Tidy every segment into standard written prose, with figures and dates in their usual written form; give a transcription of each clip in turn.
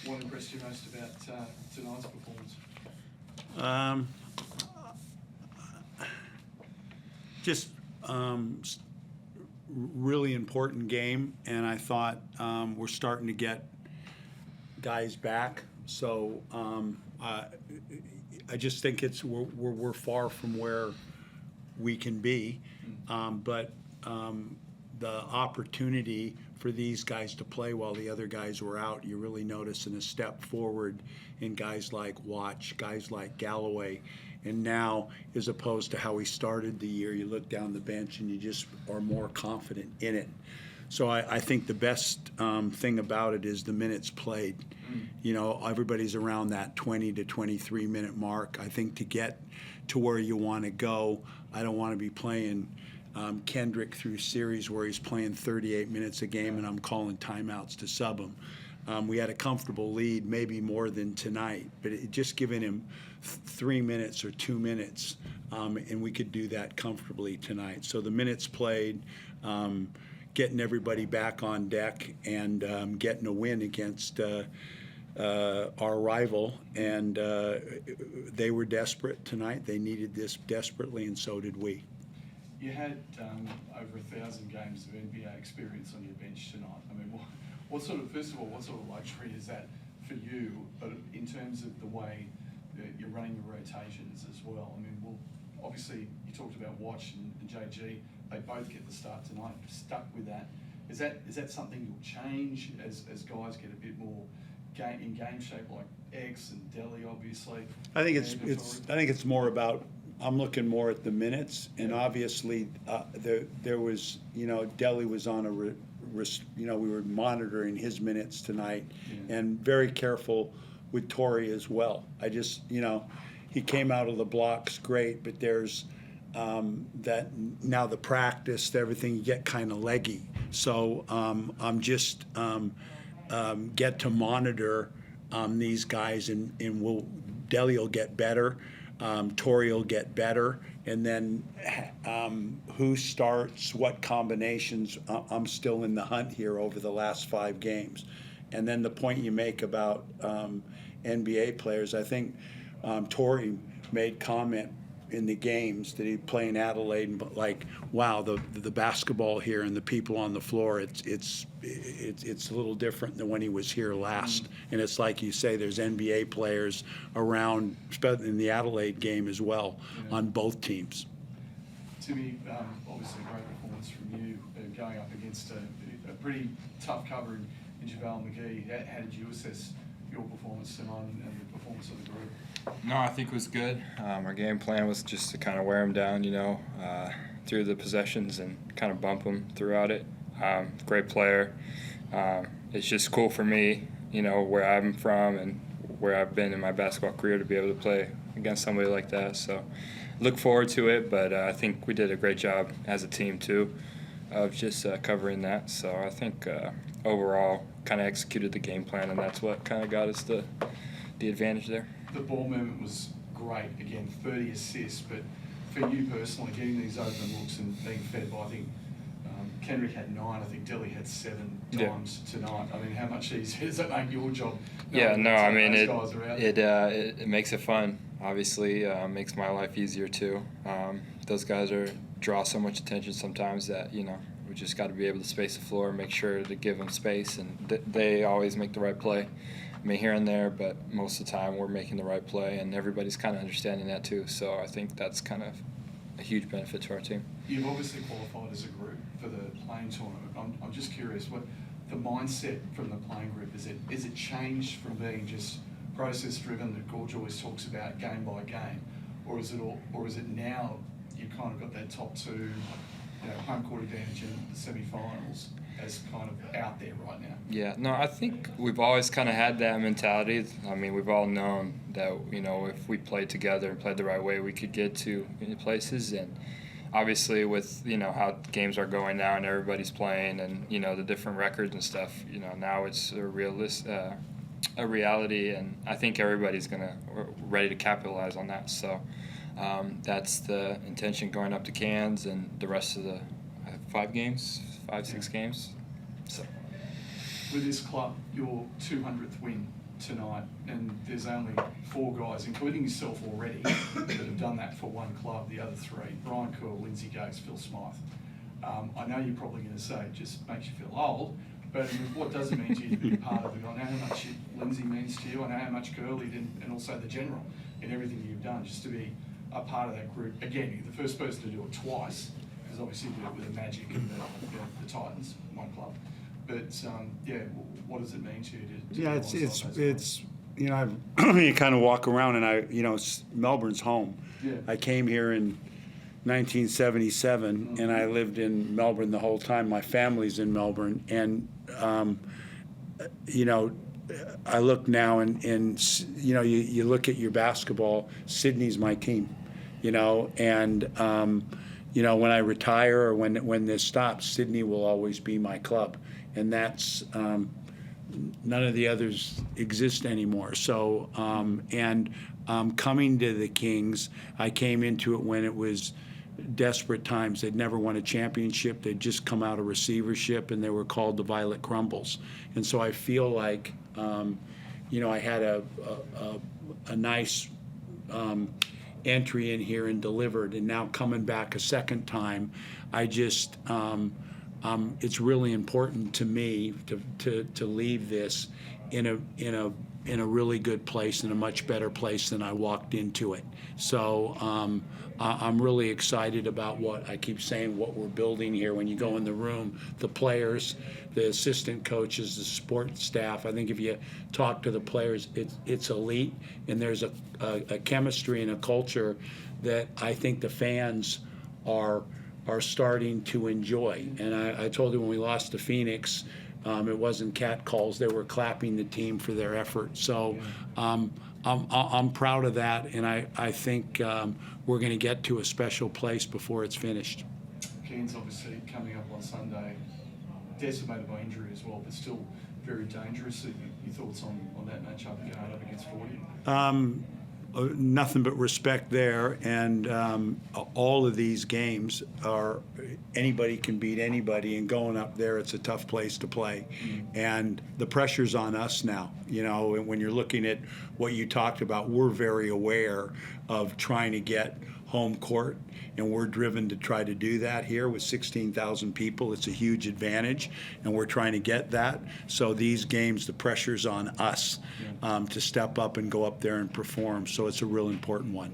what impressed you most about tonight's performance? Just really important game, and I thought we're starting to get guys back. So I just think we're far from where we can be, but the opportunity for these guys to play while the other guys were out, you're really noticing a step forward in guys like Watch, guys like Galloway. And now, as opposed to how we started the year, you look down the bench and you just are more confident in it. So I think the best thing about it is the minutes played. You know, everybody's around that 20 to 23 minute mark. I think to get to where you want to go, I don't want to be playing Kendrick through series where he's playing 38 minutes a game and I'm calling timeouts to sub him. We had a comfortable lead, maybe more than tonight, but it just giving him 3 minutes or 2 minutes, and we could do that comfortably tonight. So the minutes played, getting everybody back on deck, and getting a win against our rival, and they were desperate tonight. They needed this desperately, and so did we. You had over 1,000 games of NBA experience on your bench tonight. I mean, what sort of, first of all, what sort of luxury is that for you? But in terms of the way that you're running your rotations as well, I mean, well, obviously you talked about Watch and JG. They both get the start tonight. Stuck with that. Is that something you'll change as guys get a bit more in game shape, like X and Delhi, obviously? I think it's more about. I'm looking more at the minutes, and obviously there was, you know, Delhi was on we were monitoring his minutes tonight, and very careful with Torrey as well. I just, you know, he came out of the blocks great, but there's that now the practice, everything, you get kind of leggy. So I'm just get to monitor these guys, and Delhi will get better. Torrey will get better, and then who starts, what combinations, I'm still in the hunt here over the last 5 games. And then the point you make about NBA players, I think Torrey made comment in the games that he'd play in Adelaide, but like, wow, the basketball here and the people on the floor, it's a little different than when he was here last. And it's like you say, there's NBA players around, especially in the Adelaide game as well, on both teams. Timmy, obviously a great performance from you, going up against a pretty tough cover in JaVale McGee. How did you assess your performance tonight and the performance of the group? No, I think it was good. Our game plan was just to kind of wear him down, you know, through the possessions and kind of bump him throughout it. Great player. It's just cool for me, you know, where I'm from and where I've been in my basketball career to be able to play against somebody like that. So look forward to it, but I think we did a great job as a team too of just covering that. So I think overall kind of executed the game plan, and that's what kind of got us the advantage there. The ball movement was great. Again, 30 assists, but for you personally, getting these open looks and being fed by, I think, Kendrick had 9, I think Delhi had 7 times tonight. I mean, how much easier does that make your job? Yeah, no, I mean, it makes it fun. Obviously, makes my life easier too. Those guys draw so much attention sometimes that, you know, we just got to be able to space the floor and make sure to give them space, and they always make the right play. I mean, here and there, but most of the time we're making the right play, and everybody's kind of understanding that too. So I think that's kind of a huge benefit to our team. You've obviously qualified as a group for the playing tournament. I'm just curious, what the mindset from the playing group, is it changed from being just process driven that Gorge always talks about game by game, or is it now you've kind of got that top 2, you know, home court advantage in the semi-finals as kind of out there right now? Yeah, no, I think we've always kind of had that mentality. I mean, we've all known that, you know, if we played together and played the right way, we could get to places. And obviously with, you know, how games are going now and everybody's playing and, you know, the different records and stuff, you know, now it's a reality, and I think everybody's ready to capitalize on that. So that's the intention going up to Cairns and the rest of the 5, 6 games. So with this club, your 200th win tonight, and there's only 4 guys, including yourself already, that have done that for one club. The other 3, Brian Coyle, Lindsay Gates, Phil Smythe. I know you're probably going to say it just makes you feel old, but what does it mean to you to be a part of it? I know how much Lindsay means to you. I know how much Gurley did, and also the general in everything you've done, just to be a part of that group. Again, you're the first person to do it twice, because obviously you did it with the Magic and the Titans, one club. But yeah, what does it mean to you? To Yeah, be alongside those guys? it's you know, you kind of walk around, and Melbourne's home. Yeah. I came here in 1977, and I lived in Melbourne the whole time. My family's in Melbourne, and I look now, and you look at your basketball. Sydney's my team, and when I retire or when this stops, Sydney will always be my club, and that's none of the others exist anymore. So coming to the Kings, I came into it when it was desperate times. They'd never won a championship. They'd just come out of receivership, and they were called the Violet Crumbles. And so I feel like, I had a nice entry in here and delivered. And now coming back a second time, I just, it's really important to me to leave this in a really good place, in a much better place than I walked into it. So I'm really excited about what we're building here. When you go in the room, the players, the assistant coaches, the support staff, I think if you talk to the players, it's elite, and there's a chemistry and a culture that I think the fans are starting to enjoy. And I told you when we lost to Phoenix, it wasn't catcalls. They were clapping the team for their effort. So I'm proud of that, and I think we're going to get to a special place before it's finished. Cairns obviously coming up on Sunday, decimated by injury as well, but still very dangerous. Your thoughts on that matchup going up against 40? Nothing but respect there, and all of these games are anybody can beat anybody, and going up there, it's a tough place to play. And the pressure's on us now. When you're looking at what you talked about, we're very aware of trying to get home court, and we're driven to try to do that here with 16,000 people. It's a huge advantage, and we're trying to get that. So these games, the pressure's on us to step up and go up there and perform. So it's a real important one.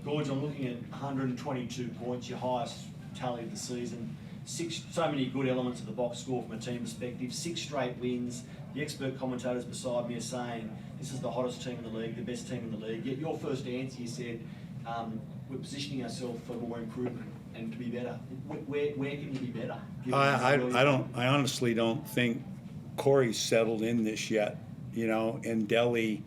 Gorge, I'm looking at 122 points, your highest tally of the season. So many good elements of the box score from a team perspective. 6 straight wins. The expert commentators beside me are saying this is the hottest team in the league, the best team in the league. Yet your first answer, you said, we're positioning ourselves for more improvement and to be better. Where can you be better? I honestly don't think Corey's settled in this yet, and Delhi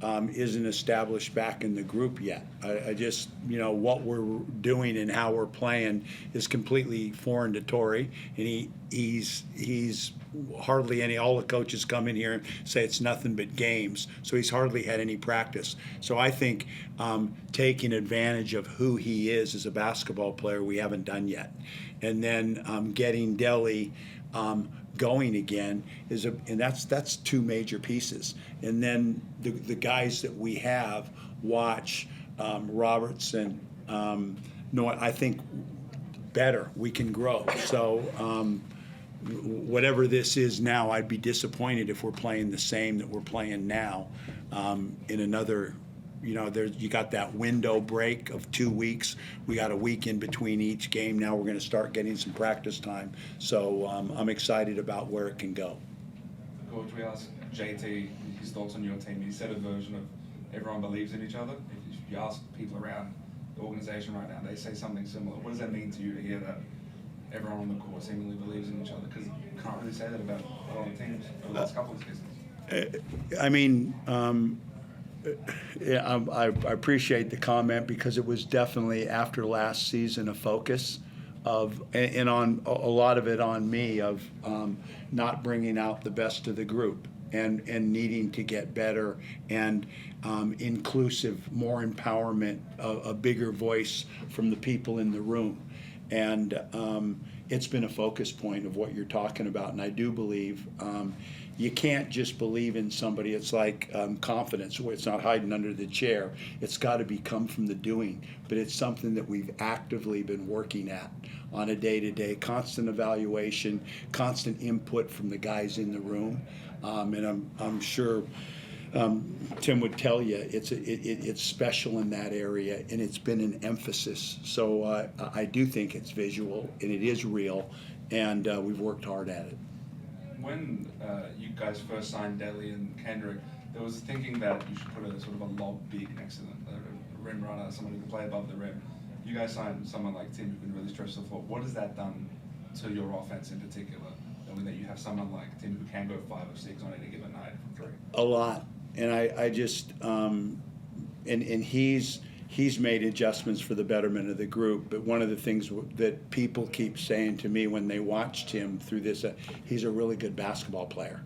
isn't established back in the group yet. I just, what we're doing and how we're playing is completely foreign to Torrey, and he's hardly any. All the coaches come in here and say it's nothing but games, so he's hardly had any practice. So I think taking advantage of who he is as a basketball player, we haven't done yet, and then getting Delhi going again and that's 2 major pieces. And then the guys that we have, Watch, Robertson, I think better. We can grow. So whatever this is now, I'd be disappointed if we're playing the same that we're playing now in another. You got that window break of 2 weeks. We got a week in between each game. Now we're going to start getting some practice time. So I'm excited about where it can go. Coach, we asked JT his thoughts on your team. He said a version of everyone believes in each other. If you ask people around the organization right now, they say something similar. What does that mean to you to hear that everyone on the court seemingly believes in each other? Because you can't really say that about a lot of teams over the last couple of seasons. I appreciate the comment, because it was definitely after last season a focus and on a lot of it on me of not bringing out the best of the group and needing to get better and inclusive, more empowerment, a bigger voice from the people in the room. And it's been a focus point of what you're talking about, and I do believe you can't just believe in somebody. It's like confidence, where it's not hiding under the chair. It's got to come from the doing. But it's something that we've actively been working at on a day-to-day, constant evaluation, constant input from the guys in the room. And I'm sure Tim would tell you it's special in that area, and it's been an emphasis. So I do think it's visual, and it is real, and we've worked hard at it. When you guys first signed Deli and Kendrick, there was thinking that you should put a sort of a lob big next to them, a rim runner, someone who can play above the rim. You guys signed someone like Tim who can really stretch the floor. What has that done to your offense in particular? Knowing that you have someone like Tim who can go 5 or 6 on any given night from 3. A lot, and I just and he's made adjustments for the betterment of the group. But one of the things that people keep saying to me when they watched him through this, he's a really good basketball player.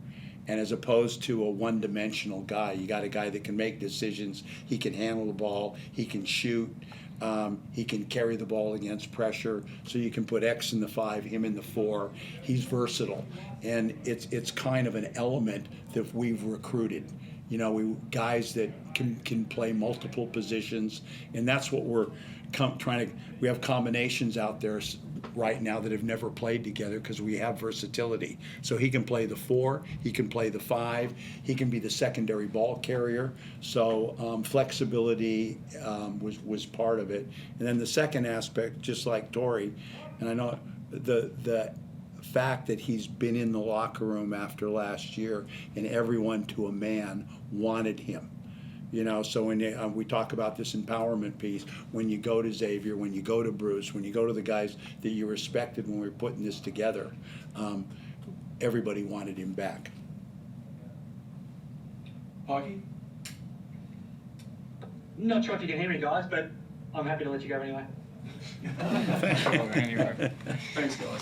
And as opposed to a one-dimensional guy, you got a guy that can make decisions. He can handle the ball. He can shoot. He can carry the ball against pressure. So you can put X in the 5, him in the 4. He's versatile, and it's kind of an element that we've recruited. You know, guys that can play multiple positions, and that's what we're trying to. We have combinations out there right now that have never played together because we have versatility. So he can play the 4, he can play the 5, he can be the secondary ball carrier. So flexibility was part of it. And then the second aspect, just like Torrey, and I know the fact that he's been in the locker room after last year, and everyone to a man wanted him. You know, so when we talk about this empowerment piece, when you go to Xavier, when you go to Bruce, when you go to the guys that you respected when we were putting this together, everybody wanted him back. Pikey? Not sure if you can hear me, guys, but I'm happy to let you go anyway. Anyway. Thanks, guys.